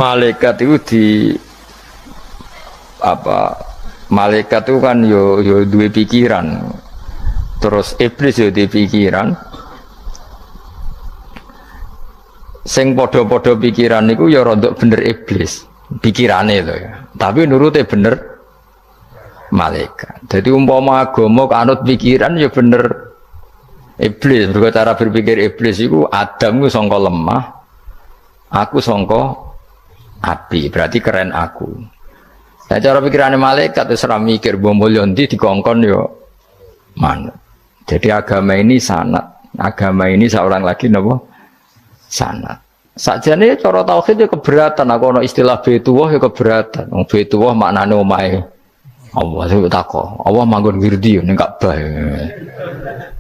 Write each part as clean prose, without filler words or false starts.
Malaikat itu di apa? Malaikat itu kan yo dua pikiran. Terus iblis yo di pikiran. Sing podo-podo pikiran niku ya rodok bener iblis. Pikirane itu ya. Tapi nurute bener malaikat. Jadi umpama agama kanut pikiran ya bener iblis. Mergo cara berpikir iblis itu Adam ku sangka lemah, aku sangka api. Berarti keren aku. Nah cara pikirane malaikat wis ora mikir bombol ndi dikongkon yo manut. Jadi agama ini sanad. Agama ini seorang lagi napa? Sanad. Sakjane cara tauhid ya keberatan. Aku ana istilah Baitullah ya keberatan. Wong Baitullah maknane omahe Allah itu takok. Allah manggon wirdi ning Ka'bah.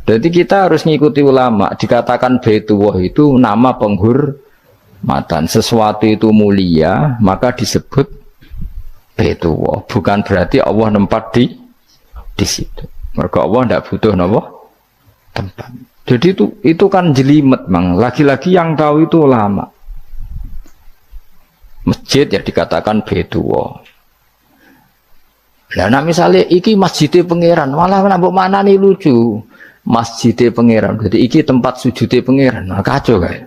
Jadi kita harus ngikuti ulama. Dikatakan Baitullah itu nama penghormatan. Sesuatu itu mulia, maka disebut Baitullah. Bukan berarti Allah nempat di situ. Mergo Allah ndak butuh napa? Tempat. Jadi itu kan jelimet, Mang. Lagi-lagi yang tahu itu ulama. Masjid ya dikatakan Baitullah. Lah nek misale iki masjidé pangeran, malah nek mbok manani lucu. Masjidé pangeran. Jadi iki tempat sujudé pangeran. Nah, kacau kae.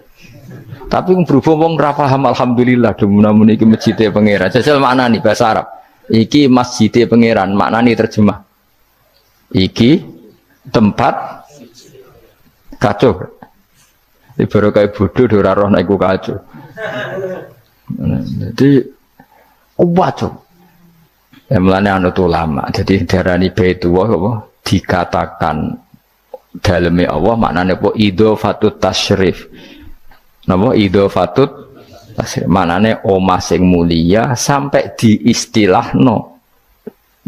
Tapi berhubung wong ra paham alhamdulillah demun iki masjidé pangeran. Jajal maknani bahasa Arab. Iki masjidé pangeran, maknani terjemah. Iki tempat kacau. Ini baru kayak bodoh ora roh nek iku kacau. Jadi kacau. Ya mulane anut ulama. Jadi darani Baitullah apa dikatakan daleme Allah maknane apa idhofatut tasyrif. Napa idhofatut tasyrif maknane omah sing mulia sampai diistilahno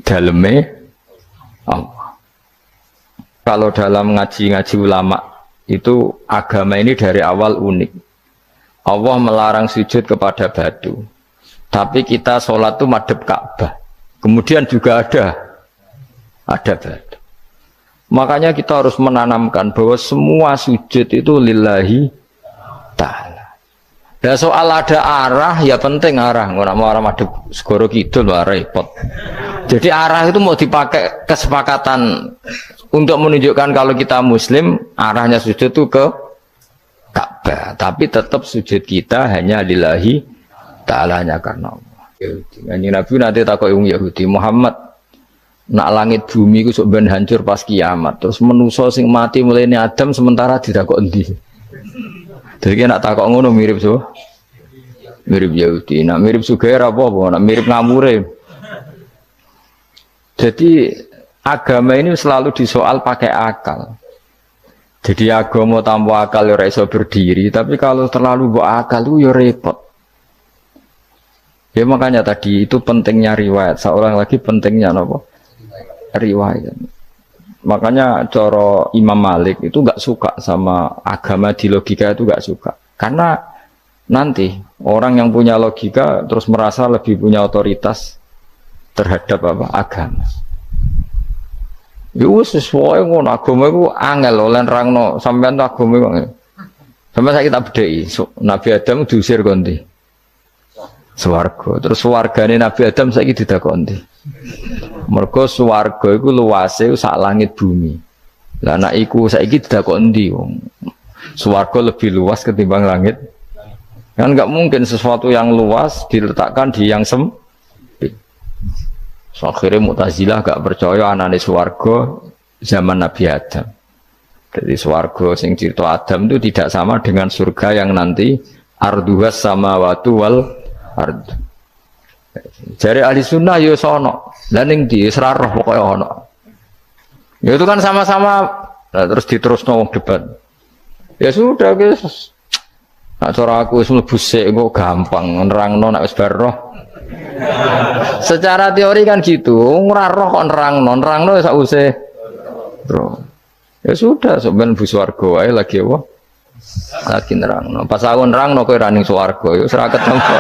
daleme Allah. Kalau dalam ngaji-ngaji ulama itu agama ini dari awal unik. Allah melarang sujud kepada batu. Tapi kita sholat itu madhep Ka'bah. Kemudian juga ada batu. Makanya kita harus menanamkan bahwa semua sujud itu lillahi ta'ala. Dan soal ada arah ya penting arah. Nggak mau arah madhep segoro kidul lah repot. Jadi arah itu mau dipakai kesepakatan untuk menunjukkan kalau kita muslim arahnya sujud itu ke Ka'bah, tapi tetap sujud kita hanya lillahi ta'ala hanya karena Allah. Ini Nabi nanti takut Yahudi Muhammad nak langit bumi itu sok ben hancur pas kiamat, terus manusa sing mati mulai ini Adam sementara tidak kok endi. Jadi nak takut ngono mirip so, mirip Yahudi, nak mirip Sugair apa, nak mirip ngamure. Jadi agama ini selalu disoal pakai akal. Jadi agama tanpa akal ya iso berdiri, tapi kalau terlalu bawa akal itu ya repot. Ya makanya tadi itu pentingnya riwayat. Seorang lagi pentingnya apa? Riwayat. Makanya coro Imam Malik itu nggak suka sama agama di logika itu nggak suka. Karena nanti orang yang punya logika terus merasa lebih punya otoritas terhadap apa? Agama. Ya wis sesuai ngono agama iku angel oleh nerangno sampean agama kok. Sampai saya kita bedheki Nabi Adam diusir kondi. Swarga. Terus swargane Nabi Adam saiki didakoni. Mergo swarga iku luase sak langit bumi. Lah nek iku saiki didakoni ndi wong. Swarga lebih luas ketimbang langit. Kan enggak mungkin sesuatu yang luas diletakkan di yang sempit. So, akhirnya Mu'tazilah gak percaya anane swarga zaman Nabi Adam. Jadi swarga sing cerita Adam itu tidak sama dengan surga yang nanti arduhas samawati wal ard. Jari ahli sunnah ya sono. Lah ning ndi seraroh pokoke ono. Ya itu kan sama-sama terus diterusno wong debat. Ya sudah guys. Nak cara aku wis mlebu sik kok gampang nerangno nek wis bar roh. Secara teori kan gitu, ora roh kok nerangno sak usih. Bro. Ya sudah, sampean bu swarga wae lagi apa? Lagi nerangno. Pas aku nerangno kowe ra ning swarga, ya ora ketemu.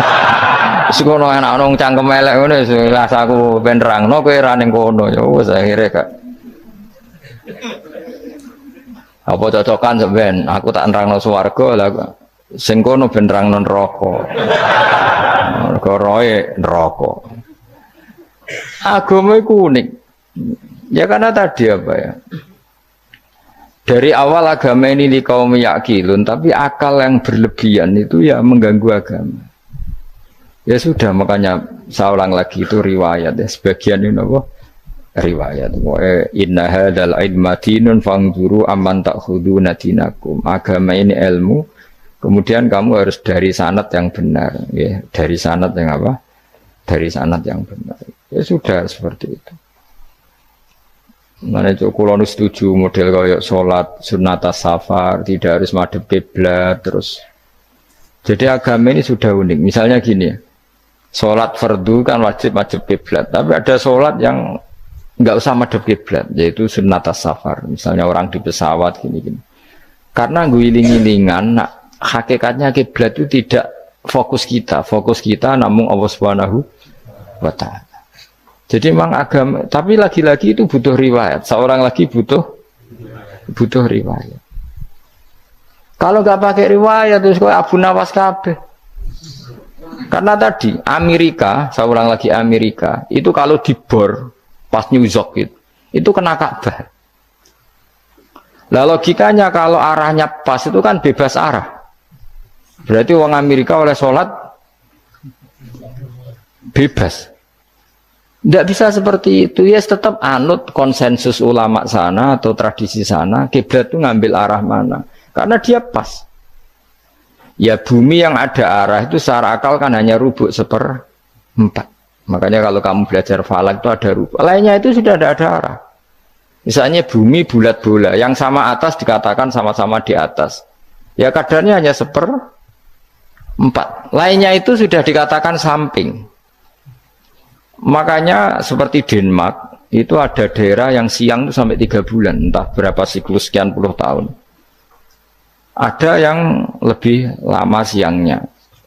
Wis kono enak nang cangkem elek ngono wis aku ben nerangno kowe ra ning kono ya wis akhire gak. Apa cocokan sampean? Aku tak nerangno swarga lah Sing kono ben nerangno neraka. Mergo roe neraka. Agama iku unik. Ya karena tadi apa ya? Dari awal agama ini di kaum yakilun, tapi akal yang berlebihan itu ya mengganggu agama. Ya sudah, makanya saya ulang lagi itu riwayat ya. Sebagian ini apa? Riwayat. Inna hadzal ilma dinun fangzuru amman ta'khuduna dinakum. Agama ini ilmu, kemudian kamu harus dari sanad yang benar, ya. Dari sanad yang apa? Dari sanad yang benar. Ya sudah seperti itu. Mana itu kalau setuju model kayak sholat sunat safar tidak harus madhep kiblat terus. Jadi agama ini sudah unik. Misalnya gini, sholat fardu kan wajib kiblat, tapi ada sholat yang nggak usah madhep kiblat, yaitu sunat safar. Misalnya orang di pesawat gini. Karena guling-gilingan, hakikatnya kiblat itu tidak fokus kita namun Allah Subhanahu wa Ta'ala. Jadi memang agama, tapi lagi-lagi itu butuh riwayat. Seorang lagi butuh riwayat. Kalau nggak pakai riwayat terus kok Abu Nawas kabeh. Karena tadi Amerika, seorang lagi Amerika, itu kalau dibor pas New York itu kena Ka'bah. Lah logikanya kalau arahnya pas itu kan bebas arah. Berarti orang Amerika oleh sholat bebas. Tidak bisa seperti itu, ya tetap anut konsensus ulama sana atau tradisi sana, kiblat itu ngambil arah mana, karena dia pas. Ya bumi yang ada arah itu secara akal kan hanya rubuk 1/4. Makanya kalau kamu belajar falak itu ada rubuk, lainnya itu sudah ada arah. Misalnya bumi bulat bola, yang sama atas dikatakan sama-sama di atas. Ya kadarnya hanya 1/4, lainnya itu sudah dikatakan samping. Makanya seperti Denmark itu ada daerah yang siang itu sampai 3 bulan, entah berapa siklus sekian puluh tahun. Ada yang lebih lama siangnya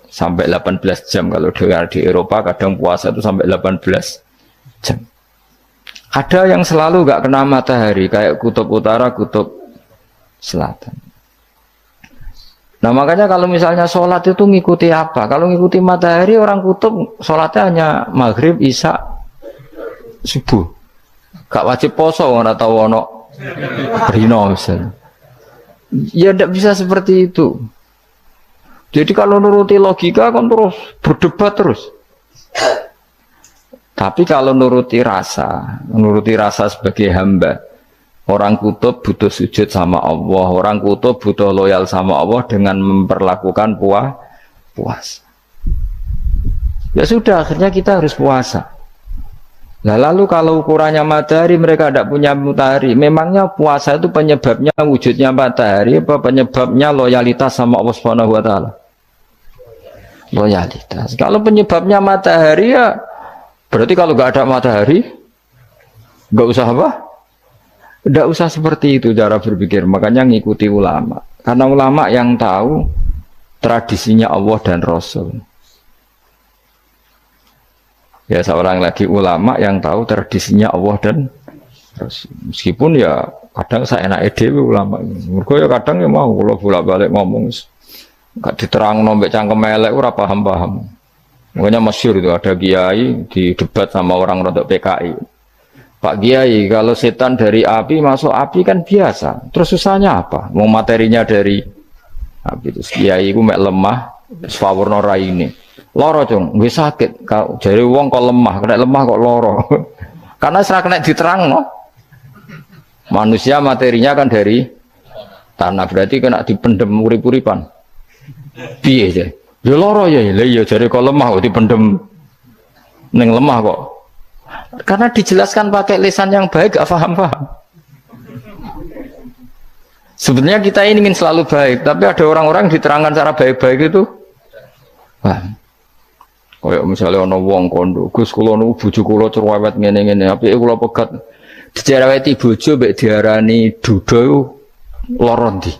sampai 18 jam. Kalau di Eropa kadang puasa itu sampai 18 jam. Ada yang selalu nggak kena matahari kayak kutub utara, kutub selatan. Nah makanya kalau misalnya sholat itu ngikuti apa? Kalau ngikuti matahari orang kutub sholatnya hanya maghrib, isya, subuh. Gak wajib poso orang tahu ono rino misalnya. Ya tidak bisa seperti itu. Jadi kalau nuruti logika kan terus berdebat terus. Tapi kalau nuruti rasa sebagai hamba. Orang kutub butuh sujud sama Allah, orang kutub butuh loyal sama Allah dengan memperlakukan puasa. Ya sudah, akhirnya kita harus puasa. Nah, lalu kalau ukurannya matahari, mereka tidak punya matahari. Memangnya puasa itu penyebabnya wujudnya matahari, apa penyebabnya loyalitas sama Allah Subhanahu wa Ta'ala? Loyalitas. Kalau penyebabnya matahari ya, berarti kalau nggak ada matahari, nggak usah apa? Tidak usah seperti itu cara berpikir. Makanya ngikuti ulama. Karena ulama yang tahu tradisinya Allah dan Rasul. Ya seorang lagi ulama yang tahu tradisinya Allah dan Rasul. Meskipun ya kadang saya enak dewe ulama. Mergo ya kadang ya mau kalau bolak-balik ngomong gak diterang nombek cangkem elek ora paham-paham. Makanya masyhur itu ada kiai di debat sama orang rodok PKI. Pak Kiai, kalau setan dari api masuk api kan biasa. Terus susahnya apa? Mau materinya dari api itu. Kiai itu mek lemah, sawurna raine. Loro cung, nggih sakit. Jare wong kok lemah, kena lemah kok loro. Karena serak kena diterang no. Manusia materinya kan dari tanah, berarti kena dipendem urip-uripan. Piye aja? Ya loro ya, ya jare kok lemah kok dipendem ning lemah kok. Karena dijelaskan pakai lisan yang baik, gak paham-paham. Sebenarnya kita ini ingin selalu baik, tapi ada orang-orang diterangkan cara baik-baik itu paham. Kayak misalnya ono wong kondo, Gus kula nu bojo kula cerewet ngene-ngene, apike kula pegat dicereweti bojo mbek diarani duda lara ndi.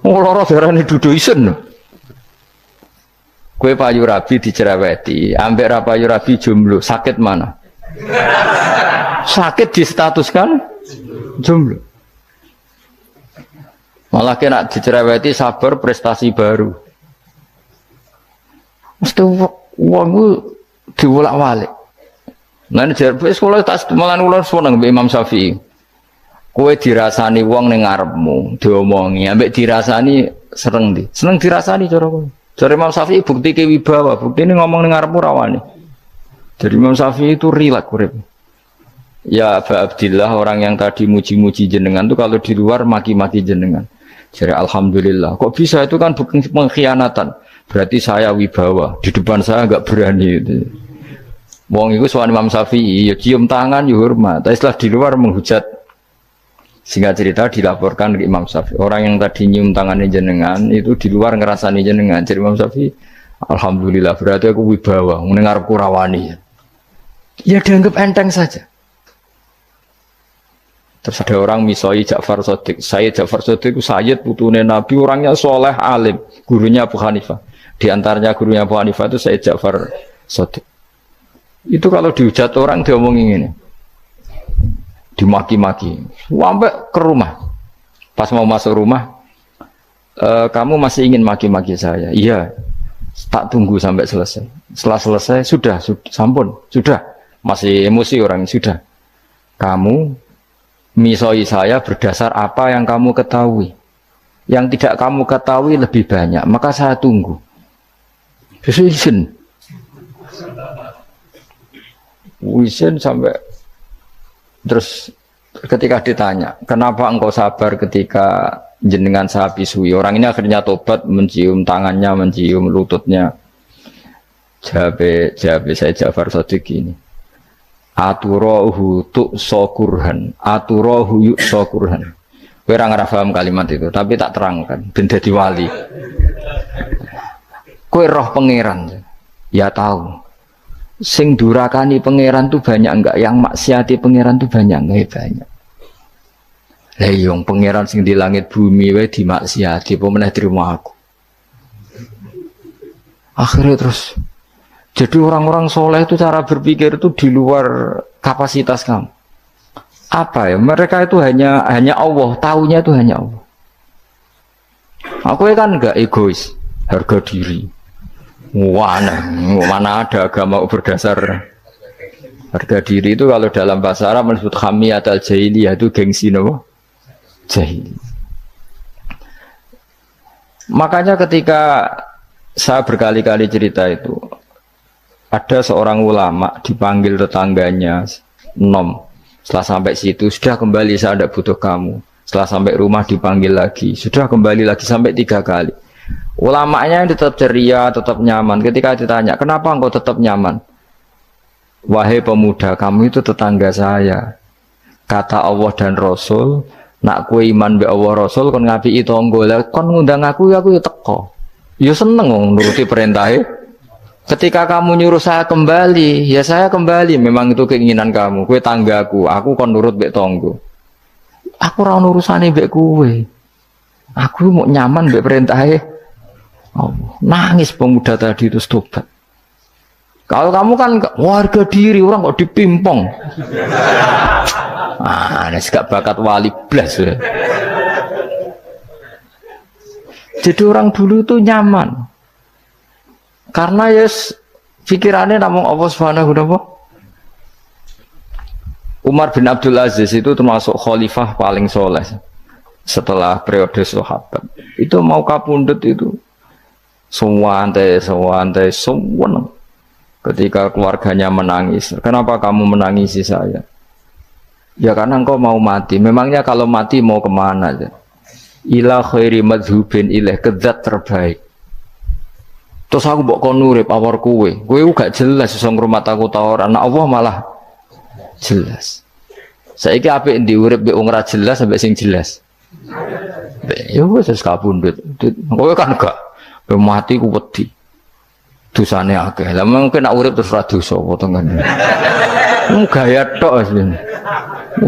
Lara diarani duda isen. Kue payu rabi dicereweti, ambek ra payu rabi jomblo, sakit mana? Sakit distatuskan jomblo. Malah kena dicereweti sabar prestasi baru. Mesti wong ku diwolak-walik. Lan jarbe sekolah tak malan kula seneng mbek Imam Syafi'i. Kowe dirasani wong ning ngarepmu, diomongi, ambek dirasani seneng ndi? Seneng dirasani cara kowe. Cara Imam Syafi'i buktike wibawa, buktine ngomong ning ngarepmu rawani. Jadi Imam Syafi'i itu rileks urip. Ya Aba Abdillah, orang yang tadi muji-muji jenengan tuh kalau di luar maki-maki jenengan. Jadi alhamdulillah. Kok bisa, itu kan bukan pengkhianatan. Berarti saya wibawa, di depan saya enggak berani itu. Wong itu soal Imam Syafi'i, ya cium tangan, ya hormat. Tapi setelah di luar menghujat. Singkat cerita dilaporkan ke Imam Syafi'i. Orang yang tadi nyium tangannya jenengan, itu di luar ngerasani jenengan. Jadi Imam Syafi'i, alhamdulillah, berarti aku wibawa, mendengar kurawani. Ya dianggap enteng saja. Terus ada orang misoi Ja'far Shadiq. Saya Ja'far Shadiq itu Sayyid putune Nabi, orangnya soleh alim, gurunya Abu Hanifah. Di antaranya gurunya Abu Hanifah itu Sayyid Ja'far Shadiq. Itu kalau dihujat orang diomongin ini, dimaki-maki, sampai ke rumah. Pas mau masuk rumah, kamu masih ingin maki-maki saya? Iya. Tak tunggu sampai selesai. Setelah selesai, sudah sampun, sudah. Masih emosi orang, sudah. Kamu misoi saya berdasar apa yang kamu ketahui. Yang tidak kamu ketahui lebih banyak, maka saya tunggu. Izin sampai terus ketika ditanya, kenapa engkau sabar ketika jenengan saya pisui? Orang ini akhirnya tobat, mencium tangannya, mencium lututnya. Jawab saya Ja'far Shadiq ini. Aturahu tu'sokurhan, aturahu yu'sokurhan. Kowe ora paham kalimat itu, tapi tak terangkan ben dadi wali. Kowe roh pangeran. Ya tahu. Sing durakani pangeran tuh banyak enggak? Yang maksiati pangeran tuh banyak enggak? Banyak. Lah yung pangeran sing di langit bumi wae dimaksiati, apa meneh terima aku. Akhirnya terus jadi orang-orang soleh itu cara berpikir itu di luar kapasitas kamu. Apa ya? Mereka itu hanya Allah, taunya itu hanya Allah. Aku kan enggak egois, harga diri. Mana ada agama berdasar harga diri itu kalau dalam bahasa Arab disebut khamiyat al-jahiliyah, itu gengsi no? Jahili. Makanya ketika saya berkali-kali cerita itu, ada seorang ulama dipanggil tetangganya, nom. Setelah sampai situ, sudah kembali, saya tidak butuh kamu. Setelah sampai rumah dipanggil lagi, sudah kembali lagi sampai 3 kali. Ulamanya tetap ceria, tetap nyaman. Ketika ditanya, kenapa engkau tetap nyaman? Wahai pemuda, kamu itu tetangga saya. Kata Allah dan Rasul, nak kue iman be Allah Rasul, kon ngapi itu onggol, kon ngundang aku ya teko. Ya seneng nuruti perintahnya. Ketika kamu nyuruh saya kembali, ya saya kembali. Memang itu keinginan kamu. Kue tanggaku, aku kon nurut be tonggo. Aku ora urusane be kue. Aku mau nyaman be perintahnya. Oh, nangis pemuda tadi itu tobat. Kalau kamu kan warga diri, orang kok dipimpong. Ini gak bakat wali blas. Jadi orang dulu itu nyaman. Karena pikirannya namun Allah Subhanahu wa ta'ala. Umar bin Abdul Aziz itu termasuk khalifah paling soleh setelah periode sahabat. Itu mau kapundhut itu sewantai. Ketika keluarganya menangis, kenapa kamu menangisi saya? Ya karena engkau mau mati. Memangnya kalau mati mau kemana aja? Ila khairi madhubin ilaih, ke zat terbaik. Terus aku mbok kon urip awor kowe gak jelas iso ngrumat aku ta ora. Anak Allah malah jelas. Saiki apik ndi urip mbek wong ora jelas sampai sing jelas. Ya wis kapundhut. Kowe kan gak mati ku wedi. Dosane akeh. Lah mungkin nek urip terus ora dosa apa tengene. Gaya tok asline.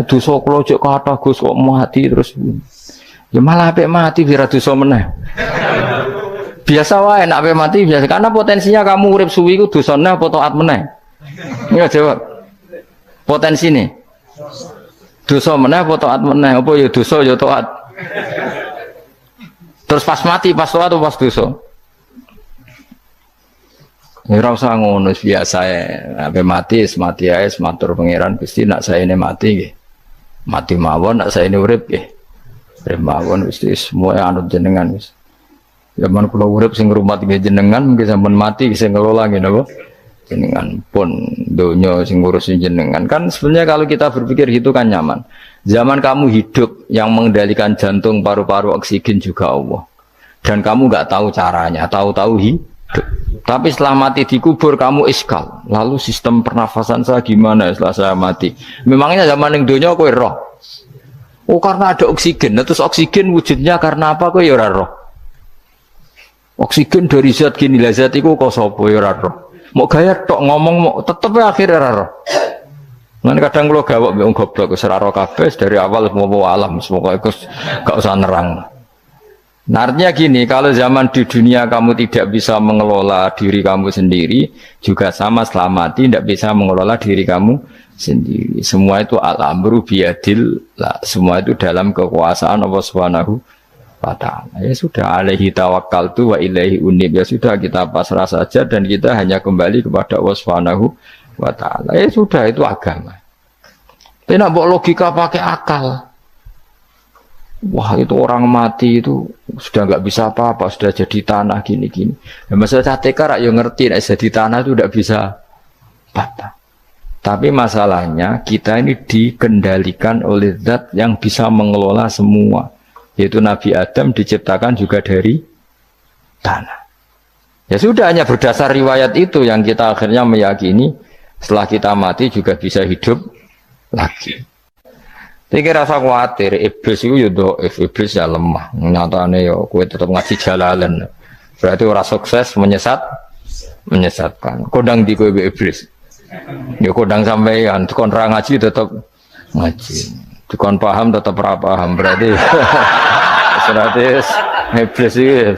Dosa kula cek kathah Gus kok mati terus. Ya malah apik mati biar dosa meneh. Biasa wae nek ape mati biasa karena potensinya kamu urip suwi ku dosane apa taat meneh. Ya jawab. Potensine. Dosa meneh apa taat meneh? Apa ya dosa ya taat. Terus pas mati, pas tua atau pas dosa? Ya ora usah ngono biasa ya. Sampai mati ae matur pangeran Gusti nak saya ini mati nggih. Mati mawon nak saya ini urip nggih. Urip mawon Gusti semua anut jenengan wis. Zaman kula urip sing ngrumat nggih jenengan mungkin sampean mati sing ngelola nggih napa? Jenengan pun donya sing ngurusin jenengan. Kan sebenarnya kalau kita berpikir gitu kan nyaman. Zaman kamu hidup yang mengendalikan jantung, paru-paru, oksigen juga Allah. Dan kamu nggak tahu caranya, tahu-tahu hidup. Tapi setelah mati dikubur kamu iskal. Lalu sistem pernafasan saya gimana setelah saya mati? Memangnya zaman yang dunia kowe roh. Oh karena ada oksigen. Nah, terus oksigen wujudnya karena apa kowe ya ora roh. Oksigen dari zat gini lah zat iku kok sapa ya ora roh. Mau gaya tok ngomong mau tetep akhir ora roh. Nanti kadang kula gawok mbek wong goblok wis ora roh kabeh dari awal mau alam semoga iku gak usah nerang. Nah, artinya gini, kalau zaman di dunia kamu tidak bisa mengelola diri kamu sendiri, juga sama setelah mati tidak bisa mengelola diri kamu sendiri. Semua itu al-amru biyadillah, semua itu dalam kekuasaan Allah Subhanahu wa ta'ala. Ya sudah, alaihi tawakkaltu wa ilaihi unib. Ya sudah, kita pasrah saja dan kita hanya kembali kepada Allah Subhanahu wa ta'ala. Ya sudah, itu agama. Tapi nak bawa logika pakai akal. Wah itu orang mati itu sudah nggak bisa apa-apa, sudah jadi tanah gini-gini. Ya, masalah catekar yang ngerti, jadi tanah itu tidak bisa apa-apa. Tapi masalahnya kita ini dikendalikan oleh zat yang bisa mengelola semua. Yaitu Nabi Adam diciptakan juga dari tanah. Ya sudah hanya berdasar riwayat itu yang kita akhirnya meyakini setelah kita mati juga bisa hidup lagi. Tapi rasa khawatir, iblis itu ya do'if, iblis ya lemah. Nyatanya ya, kue tetap ngaji jalalan. Berarti orang sukses menyesatkan. Kodang di kue iblis. Ya kodang sampeyan, tukon ra ngaji tetap ngaji. Tukon paham tetap ra paham. Berarti iblis itu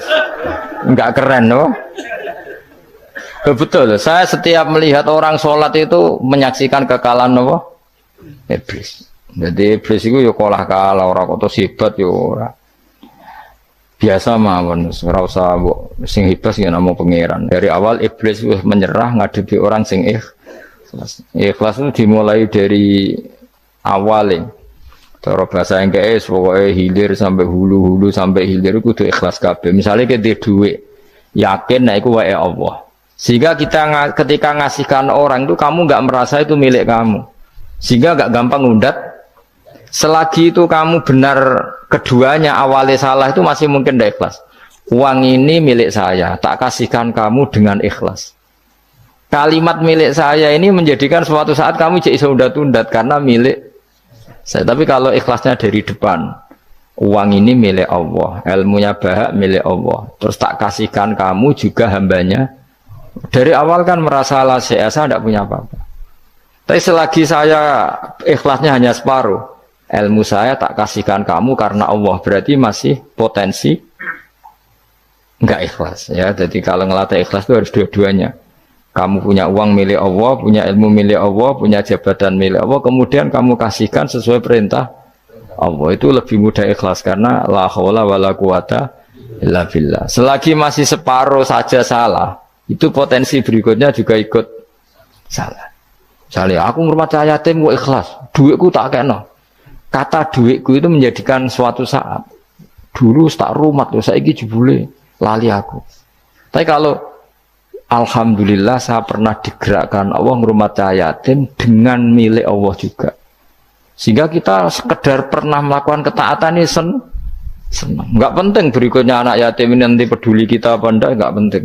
enggak keren, no? Betul, saya setiap melihat orang sholat itu menyaksikan kekalahan, no? Iblis. Jadi iblis itu ya kalah orang kok hebat ya ora. Biasa mawon ora usah sing hebat ya namung pangeran. Dari awal iblis wis menyerah ngadepi orang sing ikhlas. Ikhlas itu dimulai dari awalnya. Cara bahasa Inggris pokoknya hilir sampai hulu sampai hilir itu kudu ikhlas kabeh. Misalnya kita duit yakin nek iku wae Allah. Sehingga kita ketika ngasihkan orang itu kamu nggak merasa itu milik kamu. Sehingga nggak gampang ngundat. Selagi itu kamu benar keduanya awalnya salah itu masih mungkin tidak ikhlas. Uang ini milik saya, tak kasihkan kamu dengan ikhlas. Kalimat milik saya ini menjadikan suatu saat kamu jadi undat-undat karena milik saya. Tapi kalau ikhlasnya dari depan, uang ini milik Allah, ilmunya bahak milik Allah. Terus tak kasihkan kamu juga hambanya. Dari awal kan merasa lah saya tidak punya apa-apa. Tapi selagi saya ikhlasnya hanya separuh. Ilmu saya tak kasihkan kamu karena Allah, berarti masih potensi enggak ikhlas ya. Jadi kalau ngelatih ikhlas itu harus dua-duanya. Kamu punya uang milik Allah, punya ilmu milik Allah, punya jabatan milik Allah, kemudian kamu kasihkan sesuai perintah Allah, itu lebih mudah ikhlas karena la haula wala quwata illa billah. Selagi masih separuh saja salah, itu potensi berikutnya juga ikut salah. Misalnya aku ngurmat yatim gua ikhlas, duitku tak kena. Kata duitku itu menjadikan suatu saat dulu tak rumat loh, saiki jebule lali aku. Tapi kalau alhamdulillah saya pernah digerakkan Allah ngurmat yatim dengan milik Allah juga. Sehingga kita sekedar pernah melakukan ketaatan ini senang. Enggak penting berikutnya anak yatim ini nanti peduli kita apa enggak, enggak penting.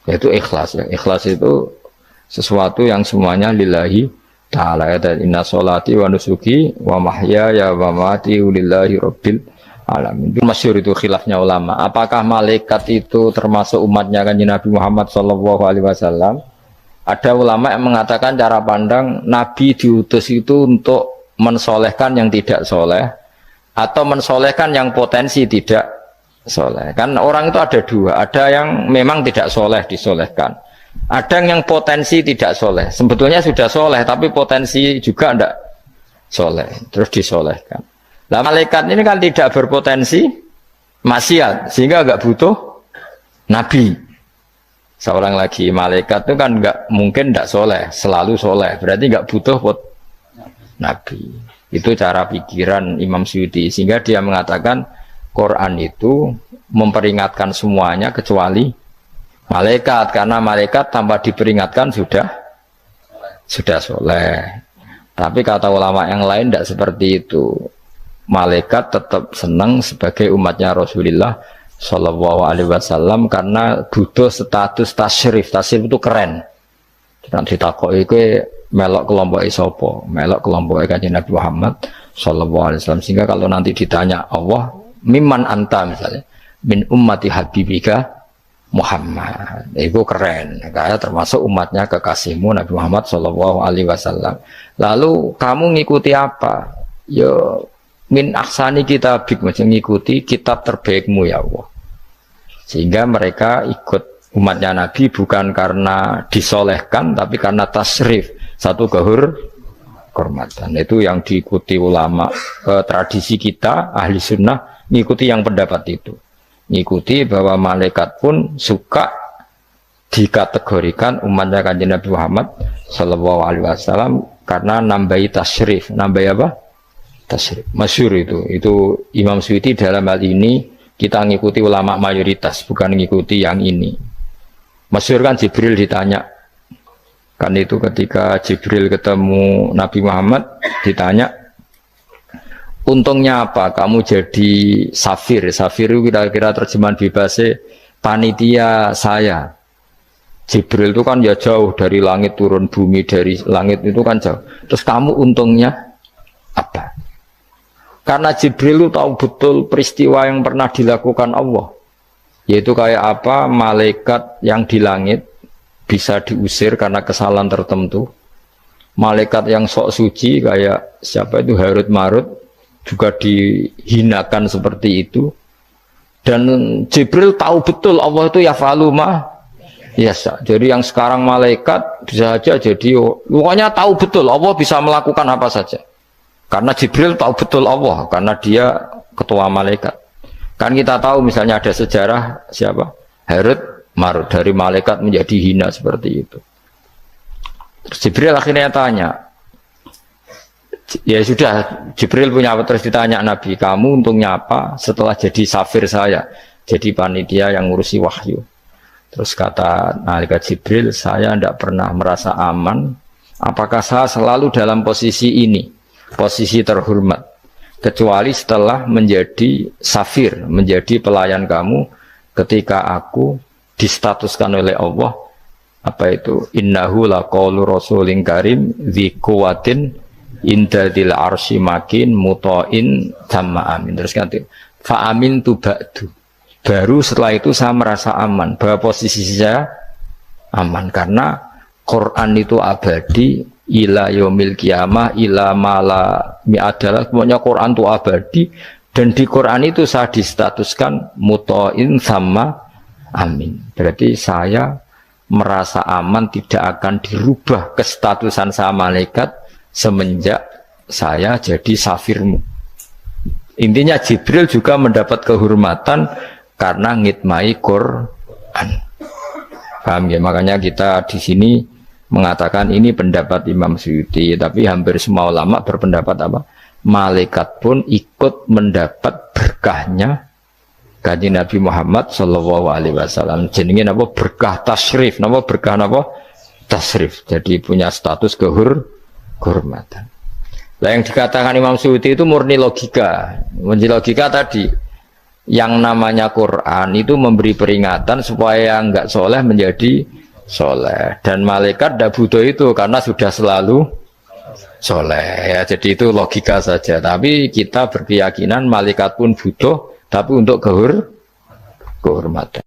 Yaitu ikhlas ya. Ikhlas itu sesuatu yang semuanya lillahi ta'ala. Dan inna sholati wa nusuki wa mahyaya wa mamati lillahi rabbil alamin. Masyhur itu khilafnya ulama. Apakah malaikat itu termasuk umatnya kan Nabi Muhammad SAW? Ada ulama yang mengatakan cara pandang Nabi diutus itu untuk mensolehkan yang tidak soleh atau mensolehkan yang potensi tidak soleh. Kan orang itu ada dua. Ada yang memang tidak soleh disolehkan. Ada yang potensi tidak soleh, sebetulnya sudah soleh tapi potensi juga tidak soleh, terus disolehkan. Nah malaikat ini kan tidak berpotensi maksiat sehingga nggak butuh nabi. Seorang lagi malaikat itu kan nggak mungkin tidak soleh, selalu soleh, berarti nggak butuh nabi. Itu cara pikiran Imam Suyuti, sehingga dia mengatakan Quran itu memperingatkan semuanya kecuali malaikat, karena malaikat tanpa diperingatkan sudah soleh. Tapi kata ulama yang lain tidak seperti itu. Malaikat tetap senang sebagai umatnya Rasulullah Shallallahu Alaihi Wasallam karena butuh status tasyrif. Tasyrif itu keren. Nanti takut itu melok kelompok isopo, melok kelompok Kanjeng Nabi Muhammad Shallallahu Alaihi Wasallam. Sehingga kalau nanti ditanya Allah, mimman anta misalnya, min ummati habibika Muhammad, itu keren. Kayak termasuk umatnya kekasihmu Nabi Muhammad Shallallahu Alaihi Wasallam. Lalu kamu ngikuti apa? Yo min ahsani kitabik, mengikuti kitab terbaikmu ya Allah. Sehingga mereka ikut umatnya Nabi bukan karena disolehkan, tapi karena tasrif, satu kehormatan. Itu yang diikuti ulama. Tradisi kita ahli sunnah ngikuti yang pendapat itu, ngikuti bahwa malaikat pun suka dikategorikan umatnya Kanjeng Nabi Muhammad Sallallahu Alaihi Wasallam karena nambahi tasrif. Nambahi apa? Tasrif. Masyhur itu Imam Suyuti dalam hal ini kita ngikuti ulama mayoritas, bukan ngikuti yang ini. Masyhur kan Jibril ditanya, kan itu ketika Jibril ketemu Nabi Muhammad ditanya, untungnya apa kamu jadi safir? Safir itu kira-kira terjemahan bebasnya panitia saya. Jibril itu kan ya jauh dari langit turun bumi, dari langit itu kan jauh. Terus kamu untungnya apa? Karena Jibril itu tahu betul peristiwa yang pernah dilakukan Allah. Yaitu kayak apa malaikat yang di langit bisa diusir karena kesalahan tertentu. Malaikat yang sok suci kayak siapa itu Harut Marut juga dihinakan seperti itu. Dan Jibril tahu betul Allah itu yaf'alu ma yasha. Jadi yang sekarang malaikat bisa saja jadi pokoknya tahu betul Allah bisa melakukan apa saja. Karena Jibril tahu betul Allah, karena dia ketua malaikat. Kan kita tahu misalnya ada sejarah siapa? Harut Marut, dari malaikat menjadi hina seperti itu. Terus Jibril akhirnya tanya, ya sudah, Jibril punya apa? Terus ditanya Nabi, kamu untungnya apa setelah jadi safir saya, jadi panitia yang ngurusi wahyu? Terus kata malaikat Jibril, saya tidak pernah merasa aman. Apakah saya selalu dalam posisi ini? Posisi terhormat, kecuali setelah menjadi safir, menjadi pelayan kamu, ketika aku distatuskan oleh Allah apa itu innahu laqaulu rasulin karim dzi quwwatin indadil arsy makin muta'in tamma amin. Terus ganti fa amin tu ba'du, baru setelah itu saya merasa aman bahwa posisi saya aman karena Quran itu abadi ila yaumil qiyamah ila mala mi'adalah. Pokoknya Quran itu abadi dan di Quran itu saya distatuskan muta'in sama amin. Berarti saya merasa aman, tidak akan dirubah kestatusan saya malaikat semenjak saya jadi safirmu. Intinya Jibril juga mendapat kehormatan karena ngitmai Quran. Paham ya? Makanya kita di sini mengatakan ini pendapat Imam Suyuti, tapi hampir semua ulama berpendapat apa? Malaikat pun ikut mendapat berkahnya Kanjeng Nabi Muhammad Shallallahu Alaihi Wasallam. Jenenge apa? Berkah tasrif, apa berkah apa? Tasrif. Jadi punya status kehormatan. Nah, yang dikatakan Imam Suyuti itu murni logika. Murni logika tadi, yang namanya Quran itu memberi peringatan supaya enggak soleh menjadi soleh, dan malaikat tidak butuh itu karena sudah selalu soleh ya. Jadi itu logika saja, tapi kita berkeyakinan malaikat pun butuh, tapi untuk kehormatan.